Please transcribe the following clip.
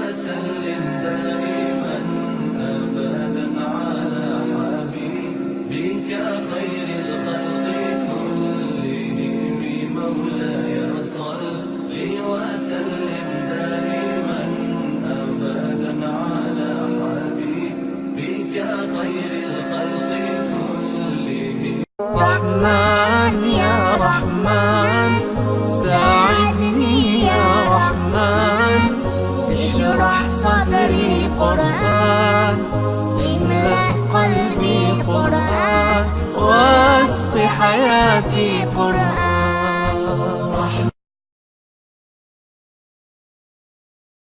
وسلم دائما أبدا على حبيبك خير الخلق كلهم. مولاي صل وسلم دائما أبدا على حبيبك خير الخلق كلهم. رحمن يا رحمن ساعدني يا رحمن، اشرح صدري قرآن، املأ قلبي قرآن، واسق حياتي قرآن.